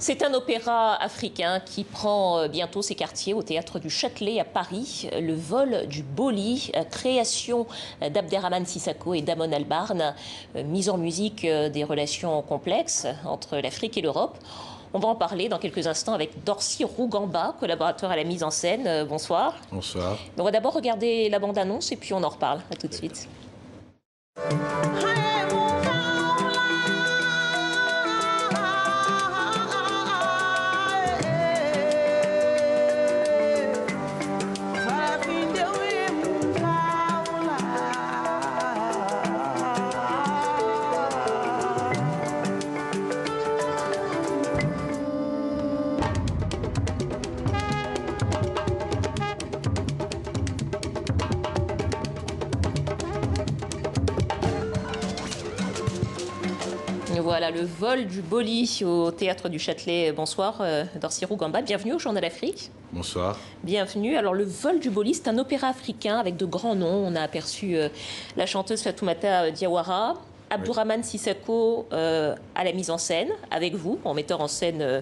C'est un opéra africain qui prend bientôt ses quartiers au Théâtre du Châtelet à Paris. Le vol du Boli, création d'Abderrahmane Sissako et d'Amon Albarn, mise en musique des relations complexes entre l'Afrique et l'Europe. On va en parler dans quelques instants avec Dorcy Rougamba, collaborateur à la mise en scène. Bonsoir. Bonsoir. On va d'abord regarder la bande-annonce et puis on en reparle. À tout de suite. Voilà, le vol du Boli au Théâtre du Châtelet. Bonsoir, Dorcy Rougamba. Bienvenue au Journal Afrique. Bonsoir. Bienvenue. Alors, le vol du Boli, c'est un opéra africain avec de grands noms. On a aperçu la chanteuse Fatoumata Diawara, Abderrahmane Sissako à la mise en scène, avec vous, en metteur en scène,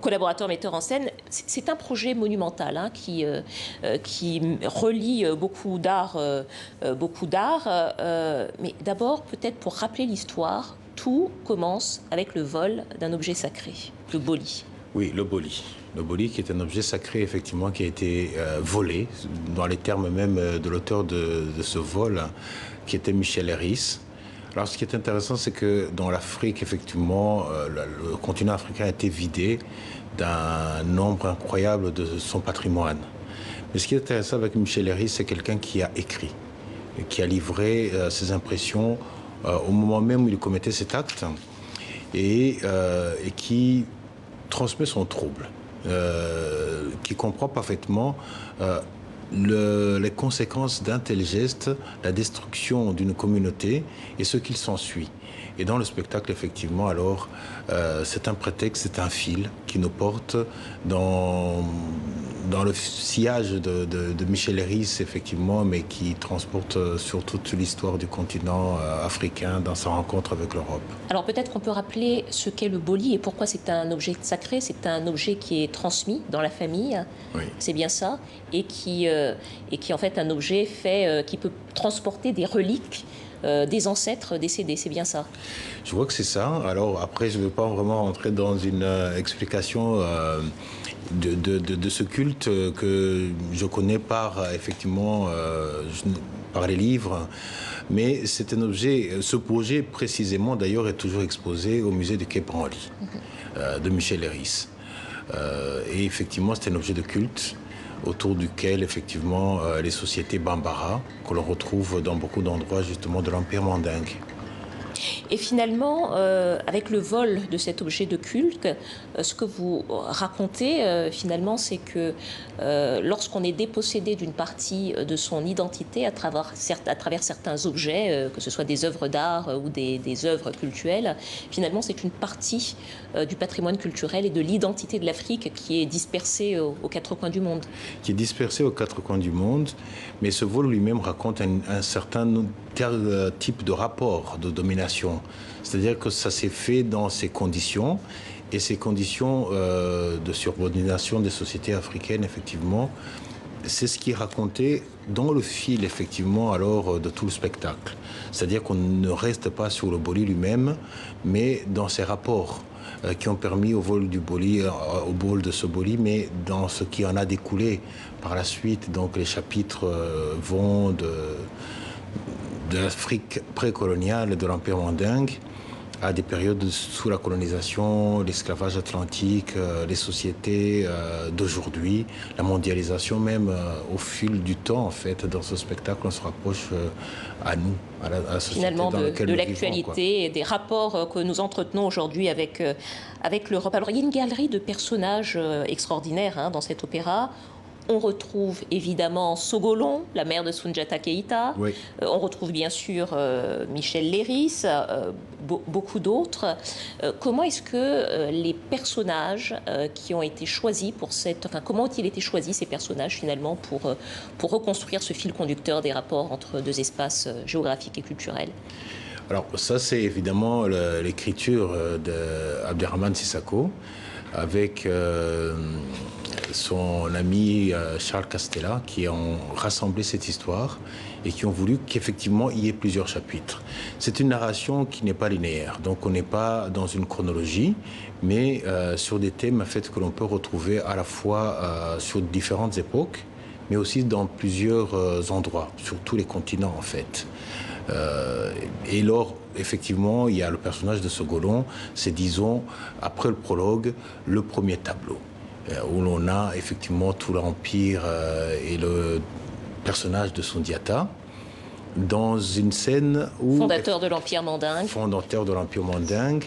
collaborateur metteur en scène. C'est un projet monumental hein, qui relie beaucoup d'art. Mais d'abord, peut-être pour rappeler l'histoire, tout commence avec le vol d'un objet sacré, le Boli. Oui, le Boli. Le Boli qui est un objet sacré, effectivement, qui a été volé, dans les termes même de l'auteur de ce vol, qui était Michel Herys. Alors, ce qui est intéressant, c'est que dans l'Afrique, effectivement, le continent africain a été vidé d'un nombre incroyable de son patrimoine. Mais ce qui est intéressant avec Michel Herys, c'est quelqu'un qui a écrit, qui a livré ses impressions au moment même où il commettait cet acte et qui transmet son trouble, qui comprend parfaitement les conséquences d'un tel geste, la destruction d'une communauté et ce qu'il s'ensuit. Et dans le spectacle, effectivement, alors, c'est un prétexte, c'est un fil qui nous porte dans le sillage de Michel Herys, effectivement, mais qui transporte sur toute l'histoire du continent africain dans sa rencontre avec l'Europe. Alors peut-être qu'on peut rappeler ce qu'est le Boli et pourquoi c'est un objet sacré. C'est un objet qui est transmis dans la famille, oui. C'est bien ça, et qui en fait un objet qui peut transporter des reliques des ancêtres décédés, c'est bien ça? Je vois que c'est ça. Alors après, je ne veux pas vraiment rentrer dans une explication de ce culte que je connais effectivement, par les livres. Mais c'est un objet, ce projet précisément d'ailleurs est toujours exposé au musée de Quai Branly, de Michel Herys. Et effectivement, c'est un objet de culte autour duquel, effectivement, les sociétés Bambara, que l'on retrouve dans beaucoup d'endroits, justement, de l'Empire mandingue. Et finalement, avec le vol de cet objet de culte, ce que vous racontez, finalement, c'est que lorsqu'on est dépossédé d'une partie de son identité à travers certains objets, que ce soit des œuvres d'art ou des œuvres culturelles, finalement, c'est une partie du patrimoine culturel et de l'identité de l'Afrique qui est dispersée aux quatre coins du monde. Qui est dispersée aux quatre coins du monde, mais ce vol lui-même raconte un certain type de rapport de domination. C'est-à-dire que ça s'est fait dans ces conditions, et ces conditions de subordination des sociétés africaines, effectivement, c'est ce qui est raconté dans le fil, effectivement, alors, de tout le spectacle. C'est-à-dire qu'on ne reste pas sur le Boli lui-même, mais dans ces rapports qui ont permis au vol du Boli, au vol de ce Boli, mais dans ce qui en a découlé par la suite. Donc les chapitres vont de l'Afrique précoloniale, de l'Empire mandingue, à des périodes sous la colonisation, l'esclavage atlantique, les sociétés d'aujourd'hui, la mondialisation même, au fil du temps, en fait, dans ce spectacle, on se rapproche à nous, à la société finalement dans laquelle de nous l'actualité et des rapports que nous entretenons aujourd'hui avec l'Europe. Alors, il y a une galerie de personnages extraordinaires hein, dans cet opéra. On retrouve évidemment Sogolon, la mère de Soundiata Keïta. Oui. On retrouve bien sûr Michel Herys, beaucoup d'autres. Comment est-ce que les personnages qui ont été choisis comment ont-ils été choisis ces personnages finalement pour reconstruire ce fil conducteur des rapports entre deux espaces géographiques et culturels? Alors ça, c'est évidemment l'écriture d'Abderrahmane Sissako avec son ami Charles Castella qui ont rassemblé cette histoire et qui ont voulu qu'effectivement il y ait plusieurs chapitres. C'est une narration qui n'est pas linéaire, donc on n'est pas dans une chronologie, mais sur des thèmes en fait, que l'on peut retrouver à la fois sur différentes époques, mais aussi dans plusieurs endroits, sur tous les continents en fait. Et lors, effectivement, il y a le personnage de Sogolon, c'est, disons, après le prologue, le premier tableau, où l'on a effectivement tout l'Empire et le personnage de Sundiata, dans une scène où... Fondateur de l'Empire mandingue. Fondateur de l'Empire mandingue,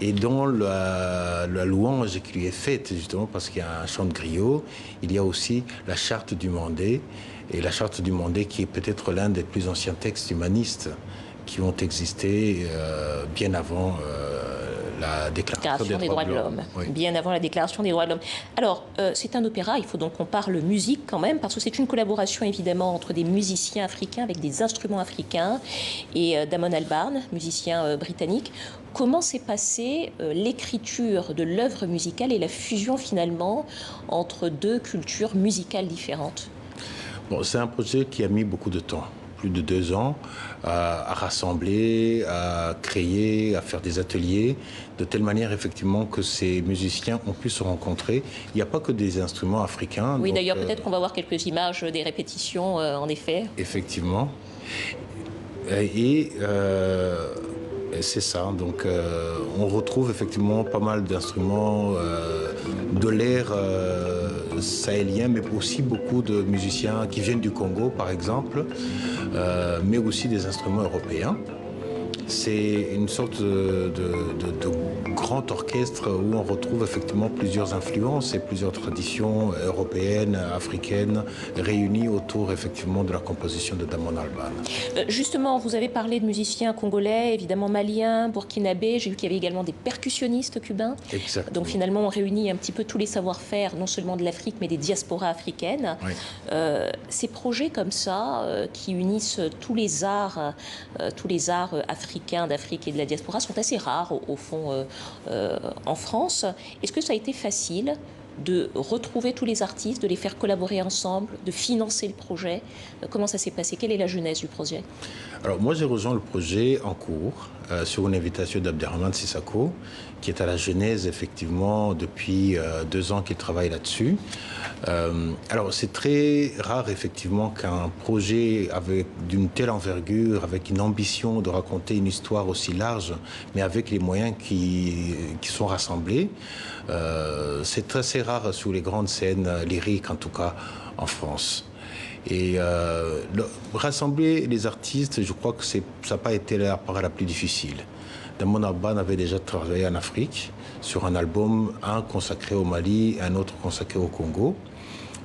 et dans la louange qui lui est faite, justement, parce qu'il y a un chant de griot, il y a aussi la charte du Mandé, et la charte du Mandé qui est peut-être l'un des plus anciens textes humanistes qui ont existé bien avant la Déclaration des droits de l'homme. Oui. Bien avant la Déclaration des droits de l'homme. Alors, c'est un opéra, il faut donc qu'on parle musique quand même, parce que c'est une collaboration évidemment entre des musiciens africains avec des instruments africains et Damon Albarn, musicien britannique. Comment s'est passée l'écriture de l'œuvre musicale et la fusion finalement entre deux cultures musicales différentes? Bon, c'est un projet qui a mis beaucoup de temps, plus de 2 ans, à rassembler, à créer, à faire des ateliers, de telle manière effectivement que ces musiciens ont pu se rencontrer. Il n'y a pas que des instruments africains. Oui, d'ailleurs, peut-être qu'on va voir quelques images des répétitions, en effet. Effectivement. Et c'est ça. Donc, on retrouve effectivement pas mal d'instruments de l'ère sahélien, mais aussi beaucoup de musiciens qui viennent du Congo, par exemple, mais aussi des instruments européens. C'est une sorte de grand orchestre où on retrouve effectivement plusieurs influences et plusieurs traditions européennes, africaines, réunies autour effectivement de la composition de Damon Albarn. Justement, vous avez parlé de musiciens congolais, évidemment maliens, burkinabés. J'ai vu qu'il y avait également des percussionnistes cubains. Exactement. Donc finalement, on réunit un petit peu tous les savoir-faire, non seulement de l'Afrique, mais des diasporas africaines. Oui. Ces projets comme ça, qui unissent tous les arts africains d'Afrique et de la diaspora, sont assez rares au fond en France. Est-ce que ça a été facile de retrouver tous les artistes, de les faire collaborer ensemble, de financer le projet? Comment ça s'est passé? Quelle est la genèse du projet? Alors moi j'ai rejoint le projet en cours sur une invitation d'Abderrahmane Sissako, qui est à la genèse effectivement depuis 2 ans qu'il travaille là-dessus. Alors c'est très rare effectivement qu'un projet avec d'une telle envergure, avec une ambition de raconter une histoire aussi large, mais avec les moyens qui sont rassemblés, c'est assez rare sur les grandes scènes lyriques, en tout cas en France. Et rassembler les artistes, je crois que ça n'a pas été la part la plus difficile. Damon Albarn avait déjà travaillé en Afrique sur un album, un consacré au Mali, un autre consacré au Congo.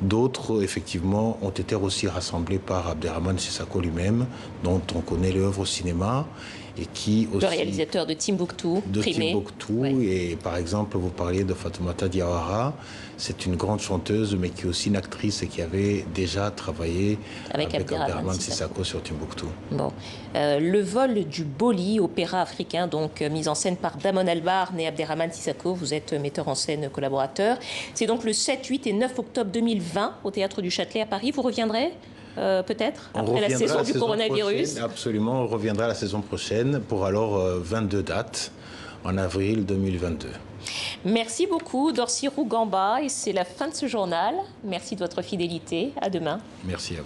D'autres, effectivement, ont été aussi rassemblés par Abderrahmane Sissako lui-même, dont on connaît l'œuvre au cinéma. Et qui aussi, le réalisateur de Timbuktu, primé. Timbuktu, oui. Et par exemple, vous parliez de Fatoumata Diawara, c'est une grande chanteuse, mais qui est aussi une actrice et qui avait déjà travaillé avec Abderrahmane Sissako sur Timbuktu. Bon. Le vol du Boli, opéra africain, donc mis en scène par Damon Albarn et Abderrahmane Sissako, vous êtes metteur en scène collaborateur. C'est donc le 7, 8 et 9 octobre 2020 au Théâtre du Châtelet à Paris. Vous reviendrez peut-être après la saison du coronavirus? Prochaine, absolument, on reviendra la saison prochaine pour alors 22 dates en avril 2022. Merci beaucoup Dorcirou Gamba, et c'est la fin de ce journal. Merci de votre fidélité. À demain. Merci à vous.